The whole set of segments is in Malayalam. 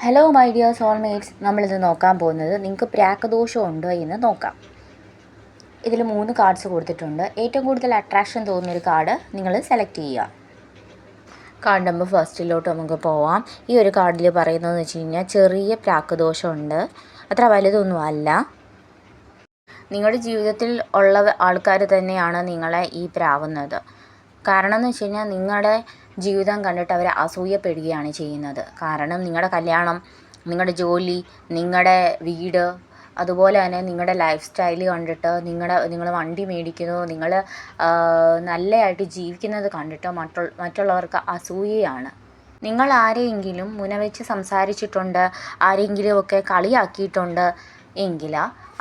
ഹലോ മൈ ഡിയർ സോൾമേറ്റ്സ്, നമ്മളിത് നോക്കാൻ പോകുന്നത് നിങ്ങൾക്ക് പ്രാക്കദോഷം ഉണ്ടോ എന്ന് നോക്കാം. ഇതിൽ 3 കാർഡ്സ് കൊടുത്തിട്ടുണ്ട്. ഏറ്റവും കൂടുതൽ അട്രാക്ഷൻ തോന്നുന്നൊരു കാർഡ് നിങ്ങൾ സെലക്ട് ചെയ്യുക. കാർഡ് നമ്പർ ഫസ്റ്റിലോട്ട് നമുക്ക് പോവാം. ഈ ഒരു കാർഡിൽ പറയുന്നതെന്ന് വെച്ച് കഴിഞ്ഞാൽ ചെറിയ പ്രാക്കദോഷമുണ്ട്, അത്ര വലുതൊന്നും അല്ല. നിങ്ങളുടെ ജീവിതത്തിൽ ഉള്ള ആൾക്കാർ തന്നെയാണ് നിങ്ങളെ ഈ പ്രാവുന്നത്. കാരണം എന്ന് വെച്ച് കഴിഞ്ഞാൽ നിങ്ങളുടെ ജീവിതം കണ്ടിട്ട് അവർ അസൂയപ്പെടുകയാണ് ചെയ്യുന്നത്. കാരണം നിങ്ങളുടെ കല്യാണം, നിങ്ങളുടെ ജോലി, നിങ്ങളുടെ വീട്, അതുപോലെ തന്നെ നിങ്ങളുടെ ലൈഫ് സ്റ്റൈൽ കണ്ടിട്ട് നിങ്ങൾ വണ്ടി മേടിക്കുന്നു, നിങ്ങൾ നല്ലതായിട്ട് ജീവിക്കുന്നത് കണ്ടിട്ട് മറ്റുള്ളവർക്ക് അസൂയയാണ്. നിങ്ങൾ ആരെയെങ്കിലും മുനവെച്ച് സംസാരിച്ചിട്ടുണ്ട്, ആരെങ്കിലുമൊക്കെ കളിയാക്കിയിട്ടുണ്ട് എങ്കിൽ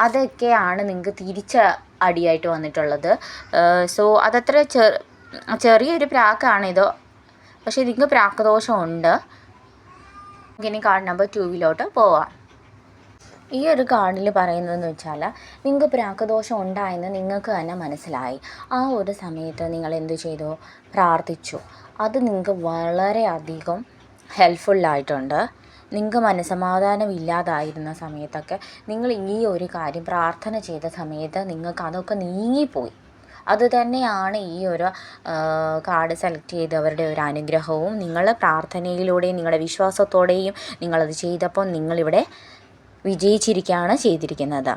അതൊക്കെയാണ് നിങ്ങൾക്ക് തിരിച്ച അടിയായിട്ട് വന്നിട്ടുള്ളത്. സോ അതത്ര ചെറിയൊരു പ്രാക്കാണിത്, പക്ഷേ നിങ്ങൾക്ക് പ്രാക്കദോഷമുണ്ട്. ഇനി കാർഡ് നമ്പർ 2 പോവാം. ഈ ഒരു കാർഡിൽ പറയുന്നതെന്ന് വെച്ചാൽ നിങ്ങൾക്ക് പ്രാക്കദോഷം ഉണ്ടായെന്ന് നിങ്ങൾക്ക് തന്നെ മനസ്സിലായി. ആ ഒരു സമയത്ത് നിങ്ങൾ എന്ത് ചെയ്തു? പ്രാർത്ഥിച്ചു. അത് നിങ്ങൾക്ക് വളരെയധികം ഹെൽപ്ഫുള്ളായിട്ടുണ്ട്. നിങ്ങൾക്ക് മനസ്സമാധാനം ഇല്ലാതായിരുന്ന സമയത്തൊക്കെ നിങ്ങൾ ഈ ഒരു കാര്യം പ്രാർത്ഥന ചെയ്ത സമയത്ത് നിങ്ങൾക്ക് അതൊക്കെ നീങ്ങിപ്പോയി. അത് തന്നെയാണ് ഈ ഒരു കാർഡ് സെലക്ട് ചെയ്തവരുടെ ഒരു അനുഗ്രഹവും. നിങ്ങൾ പ്രാർത്ഥനയിലൂടെയും നിങ്ങളുടെ വിശ്വാസത്തോടെയും നിങ്ങളത് ചെയ്തപ്പോൾ നിങ്ങളിവിടെ വിജയിച്ചിരിക്കുകയാണ് ചെയ്തിരിക്കുന്നത്.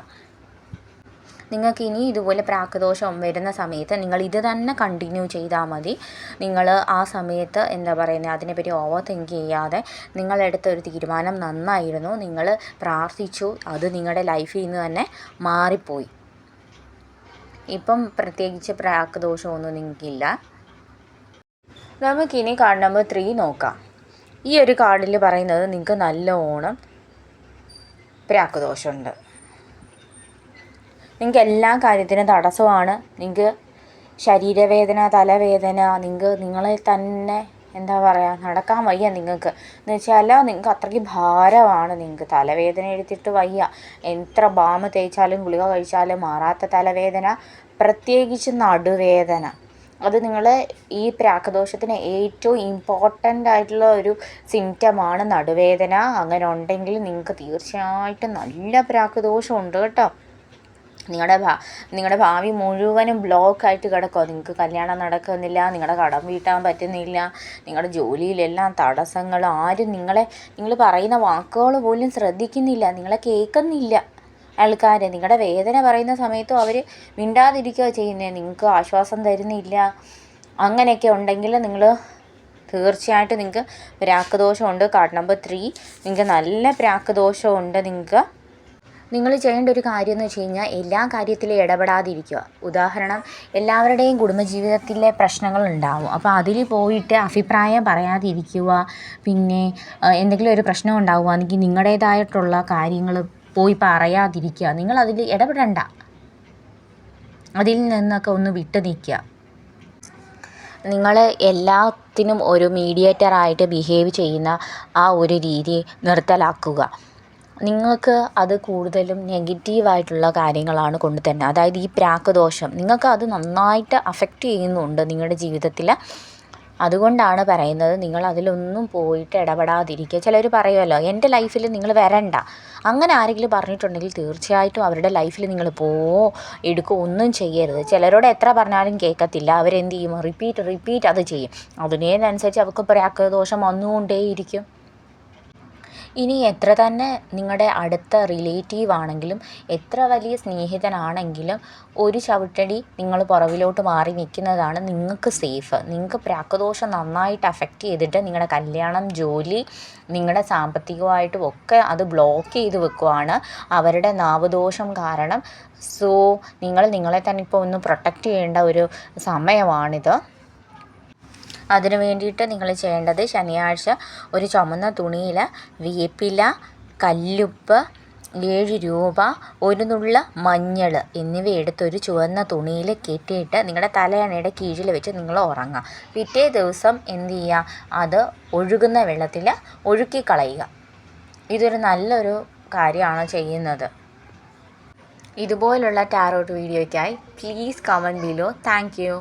നിങ്ങൾക്ക് ഇനി ഇതുപോലെ പ്രാക്കദോഷം വരുന്ന സമയത്ത് നിങ്ങൾ ഇത് തന്നെ കണ്ടിന്യൂ ചെയ്താൽ മതി. നിങ്ങൾ ആ സമയത്ത് അതിനെപ്പറ്റി ഓവർ തിങ്ക് ചെയ്യാതെ നിങ്ങളെടുത്ത ഒരു തീരുമാനം നന്നായിരുന്നു, നിങ്ങൾ പ്രാർത്ഥിച്ചു, അത് നിങ്ങളുടെ ലൈഫിൽ നിന്ന് തന്നെ മാറിപ്പോയി. ഇപ്പം പ്രത്യേകിച്ച് പ്രാക്കദോഷമൊന്നും നിങ്ങൾക്കില്ല. നമുക്കിനി കാർഡ് നമ്പർ 3 നോക്കാം. ഈ ഒരു കാർഡിൽ പറയുന്നത് നിങ്ങൾക്ക് നല്ലോണം പ്രാക്കദോഷമുണ്ട്. നിങ്ങൾക്ക് എല്ലാ കാര്യത്തിനും തടസ്സമാണ്. നിങ്ങൾക്ക് ശരീരവേദന, തലവേദന, നിങ്ങളെ തന്നെ നടക്കാൻ വയ്യ നിങ്ങൾക്ക്. എന്ന് വെച്ചാൽ നിങ്ങൾക്ക് അത്രയ്ക്ക് ഭാരമാണ്. നിങ്ങൾക്ക് തലവേദന എടുത്തിട്ട് വയ്യ. എത്ര ബാം തേച്ചാലും ഗുളിക കഴിച്ചാലും മാറാത്ത തലവേദന, പ്രത്യേകിച്ച് നടുവേദന. അത് നിങ്ങൾ ഈ പ്രാക്കദോഷത്തിന് ഏറ്റവും ഇമ്പോർട്ടൻ്റ് ആയിട്ടുള്ള ഒരു സിംറ്റമാണ് നടുവേദന. അങ്ങനെ ഉണ്ടെങ്കിൽ നിങ്ങൾക്ക് തീർച്ചയായിട്ടും നല്ല പ്രാക്കദോഷമുണ്ട് കേട്ടോ. നിങ്ങളുടെ ഭാവി മുഴുവനും ബ്ലോക്കായിട്ട് കിടക്കുക. നിങ്ങൾക്ക് കല്യാണം നടക്കുന്നില്ല, നിങ്ങളുടെ കടം വീട്ടാൻ പറ്റുന്നില്ല, നിങ്ങളുടെ ജോലിയിലെല്ലാം തടസ്സങ്ങൾ. ആരും നിങ്ങൾ പറയുന്ന വാക്കുകൾ പോലും ശ്രദ്ധിക്കുന്നില്ല, നിങ്ങളെ കേൾക്കുന്നില്ല ആൾക്കാർ. നിങ്ങളുടെ വേദന പറയുന്ന സമയത്തും അവർ മിണ്ടാതിരിക്കുക ചെയ്യുന്നത്, നിങ്ങൾക്ക് ആശ്വാസം തരുന്നില്ല. അങ്ങനെയൊക്കെ ഉണ്ടെങ്കിൽ തീർച്ചയായിട്ടും നിങ്ങൾക്ക് പ്രാക്കദോഷമുണ്ട്. കാർഡ് നമ്പർ 3, നിങ്ങൾക്ക് നല്ല പ്രാക്കദോഷമുണ്ട്. നിങ്ങൾ ചെയ്യേണ്ട ഒരു കാര്യം എന്ന് വെച്ച് കഴിഞ്ഞാൽ എല്ലാ കാര്യത്തിലും ഇടപെടാതിരിക്കുക. ഉദാഹരണം, എല്ലാവരുടെയും കുടുംബജീവിതത്തിലെ പ്രശ്നങ്ങളുണ്ടാവും. അപ്പോൾ അതിൽ പോയിട്ട് അഭിപ്രായം പറയാതിരിക്കുക. പിന്നെ എന്തെങ്കിലും ഒരു പ്രശ്നം ഉണ്ടാവുകയാണെങ്കിൽ നിങ്ങളുടേതായിട്ടുള്ള കാര്യങ്ങൾ പോയി പറയാതിരിക്കുക. നിങ്ങളതിൽ ഇടപെടണ്ട, അതിൽ നിന്നൊക്കെ ഒന്ന് വിട്ടു നിൽക്കുക. നിങ്ങൾ എല്ലാത്തിനും ഒരു മീഡിയേറ്ററായിട്ട് ബിഹേവ് ചെയ്യുന്ന ആ ഒരു രീതി നിർത്തലാക്കുക. നിങ്ങൾക്ക് അത് കൂടുതലും നെഗറ്റീവായിട്ടുള്ള കാര്യങ്ങളാണ് കൊണ്ടുതരുന്നത്. അതായത് ഈ പ്രാക്കദോഷം നിങ്ങൾക്ക് അത് നന്നായിട്ട് അഫക്റ്റ് ചെയ്യുന്നുണ്ട് നിങ്ങളുടെ ജീവിതത്തിൽ. അതുകൊണ്ടാണ് പറയുന്നത് നിങ്ങൾ അതിലൊന്നും പോയിട്ട് ഇടപെടാതിരിക്കുക. ചിലർ പറയുമല്ലോ, എൻ്റെ ലൈഫിൽ നിങ്ങൾ വരണ്ട. അങ്ങനെ ആരെങ്കിലും പറഞ്ഞിട്ടുണ്ടെങ്കിൽ തീർച്ചയായിട്ടും അവരുടെ ലൈഫിൽ നിങ്ങൾ എടുക്കുകയോ ഒന്നും ചെയ്യരുത്. ചിലരോട് എത്ര പറഞ്ഞാലും കേൾക്കത്തില്ല. അവരെന്ത് ചെയ്യും? റിപ്പീറ്റ് അത് ചെയ്യും. അതിനനുസരിച്ച് അവർക്ക് പ്രാക്കദോഷം വന്നുകൊണ്ടേയിരിക്കും. ഇനി എത്ര തന്നെ നിങ്ങളുടെ അടുത്ത റിലേറ്റീവ് ആണെങ്കിലും, എത്ര വലിയ സ്നേഹിതനാണെങ്കിലും, ഒരു ചവിട്ടടി നിങ്ങൾ പുറകിലോട്ട് മാറി നിൽക്കുന്നതാണ് നിങ്ങൾക്ക് സേഫ്. നിങ്ങൾക്ക് പ്രാക്കദോഷം നന്നായിട്ട് അഫക്റ്റ് ചെയ്തിട്ട് നിങ്ങളുടെ കല്യാണം, ജോലി, നിങ്ങളുടെ സാമ്പത്തികമായിട്ടും ഒക്കെ അത് ബ്ലോക്ക് ചെയ്ത് വെക്കുവാണ് അവരുടെ നാവദോഷം കാരണം. സോ നിങ്ങളെ തന്നെ ഇപ്പോൾ ഒന്ന് പ്രൊട്ടക്റ്റ് ചെയ്യേണ്ട ഒരു സമയമാണിത്. അതിനു വേണ്ടിയിട്ട് നിങ്ങൾ ചെയ്യേണ്ടത്, ശനിയാഴ്ച ഒരു ചുമന്ന തുണിയിൽ വേപ്പില, കല്ലുപ്പ്, 7 രൂപ, ഒരു നുള്ള മഞ്ഞൾ എന്നിവ എടുത്തൊരു ചുവന്ന തുണിയിൽ കെട്ടിയിട്ട് നിങ്ങളുടെ തലയണയുടെ കീഴിൽ വെച്ച് നിങ്ങൾ ഉറങ്ങുക. പിറ്റേ ദിവസം എന്ത് ചെയ്യുക? അത് ഒഴുകുന്ന വെള്ളത്തിൽ ഒഴുക്കിക്കളയുക. ഇതൊരു നല്ലൊരു കാര്യമാണ് ചെയ്യുന്നത്. ഇതുപോലുള്ള ടാരോട്ട് വീഡിയോയ്ക്കായി please comment below. Thank U.